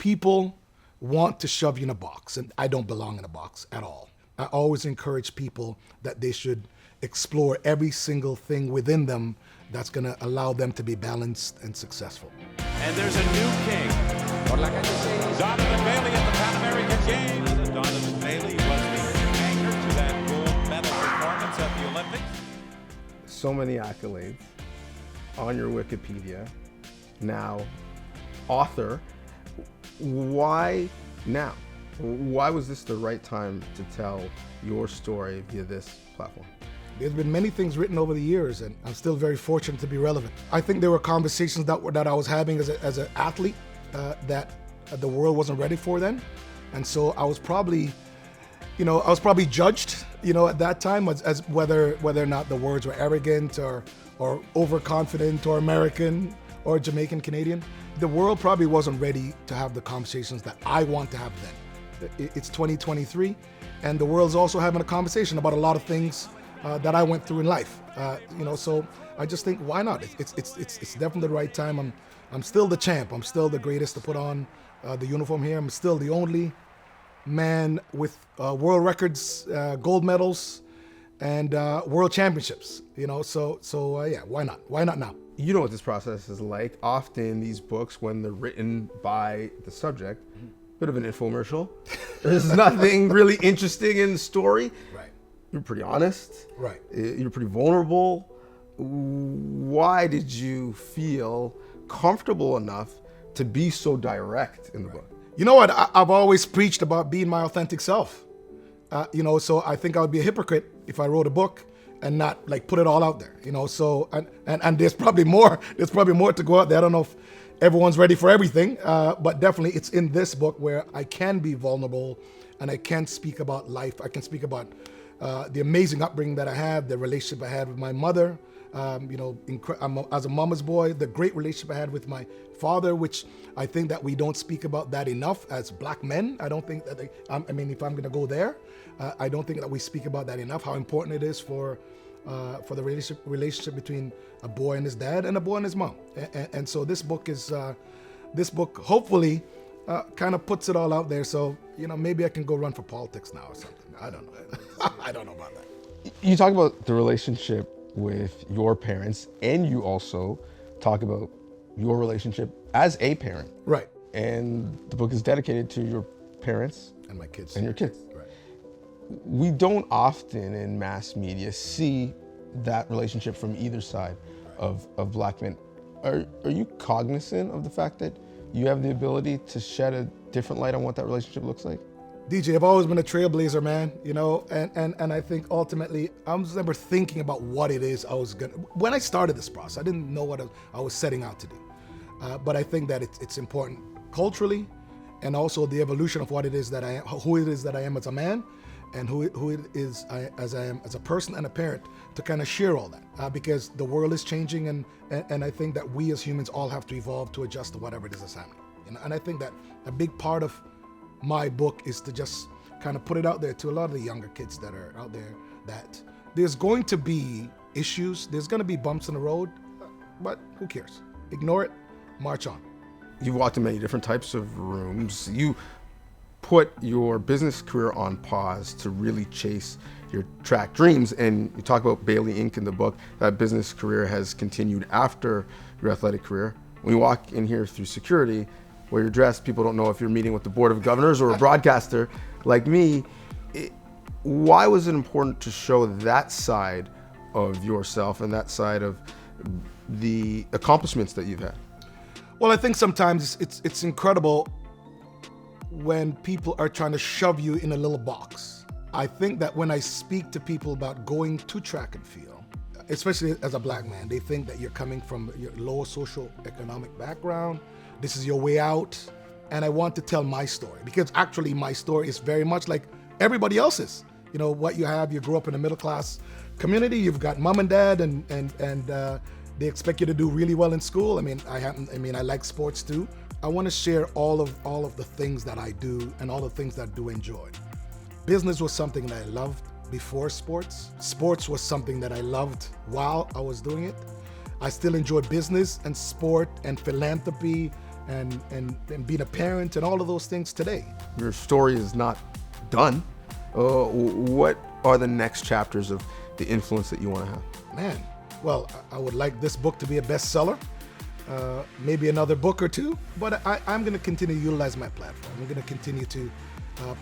People want to shove you in a box, and I don't belong in a box at all. I always encourage people that they should explore every single thing within them that's going to allow them to be balanced and successful. And there's a new king. Donovan Bailey at the Pan American Games. Donovan Bailey was the anchor to that gold medal performance at the Olympics. So many accolades on your Wikipedia. Now, author. Why now? Why was this the right time to tell your story via this platform? There's been many things written over the years, and I'm still very fortunate to be relevant. I think there were conversations that I was having as an athlete that the world wasn't ready for then, and so I was probably judged, at that time as whether or not the words were arrogant or overconfident or American or Jamaican Canadian. The world probably wasn't ready to have the conversations that I want to have then. It's 2023, and the world's also having a conversation about a lot of things that I went through in life. So I just think, why not? It's definitely the right time. I'm still the champ. I'm still the greatest to put on the uniform here. I'm still the only man with world records, gold medals, and world championships. So yeah, why not? Why not now? You know what this process is like. Often these books, when they're written by the subject, bit of an infomercial. There's nothing really interesting in the story. Right. You're pretty honest. Right. You're pretty vulnerable. Why did you feel comfortable enough to be so direct in the book? You know what? I've always preached about being my authentic self. So I think I would be a hypocrite if I wrote a book and not put it all out there. So and there's probably more. There's probably more to go out there. I don't know if everyone's ready for everything, but definitely it's in this book where I can be vulnerable and I can speak about life. I can speak about the amazing upbringing that I had, the relationship I had with my mother. As a mama's boy, the great relationship I had with my father, which I think that we don't speak about that enough as black men. I don't think that, if I'm going to go there, I don't think that we speak about that enough, how important it is for the relationship between a boy and his dad and a boy and his mom. And so this book hopefully kind of puts it all out there. So, maybe I can go run for politics now or something. I don't know. I don't know about that. You talk about the relationship with your parents, and you also talk about your relationship as a parent. Right. And the book is dedicated to your parents. And my kids. And your kids. Right. We don't often in mass media see that relationship from either side of black men. Are you cognizant of the fact that you have the ability to shed a different light on what that relationship looks like? DJ, I've always been a trailblazer, man, and I think ultimately I was never thinking about what it is I was gonna. When I started this process, I didn't know what I was setting out to do. But I think that it's important culturally, and also the evolution of what it is that I am, who it is that I am as a man, and who it is as I am as a person and a parent, to kind of share all that. Because the world is changing, and I think that we as humans all have to evolve to adjust to whatever it is that's happening. And I think that a big part of my book is to just kind of put it out there to a lot of the younger kids that are out there, that there's going to be issues, there's going to be bumps in the road, but who cares? Ignore it, march on. You've walked in many different types of rooms. You put your business career on pause to really chase your track dreams, and you talk about Bailey Inc. in the book. That business career has continued after your athletic career. When you walk in here through security, where you're dressed, people don't know if you're meeting with the board of governors or a broadcaster like me. Why was it important to show that side of yourself and that side of the accomplishments that you've had? Well, I think sometimes it's incredible when people are trying to shove you in a little box. I think that when I speak to people about going to track and field, especially as a black man, they think that you're coming from your lower social economic background. This is your way out. And I want to tell my story, because actually my story is very much like everybody else's. What you have, you grew up in a middle class community, you've got mom and dad, and they expect you to do really well in school. I like sports too. I want to share all of the things that I do and all the things that I do enjoy. Business was something that I loved before sports. Sports was something that I loved while I was doing it. I still enjoy business and sport and philanthropy and being a parent and all of those things today. Your story is not done. What are the next chapters of the influence that you want to have? Man, well, I would like this book to be a bestseller. Maybe another book or two, but I'm going to continue to utilize my platform. I'm going to continue to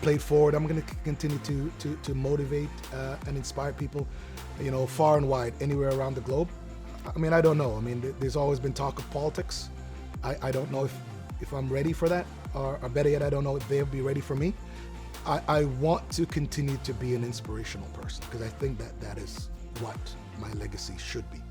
play it forward. I'm going to continue to motivate and inspire people, far and wide, anywhere around the globe. I mean, I don't know. I mean, there's always been talk of politics. I don't know if I'm ready for that, or better yet, I don't know if they'll be ready for me. I want to continue to be an inspirational person, because I think that is what my legacy should be.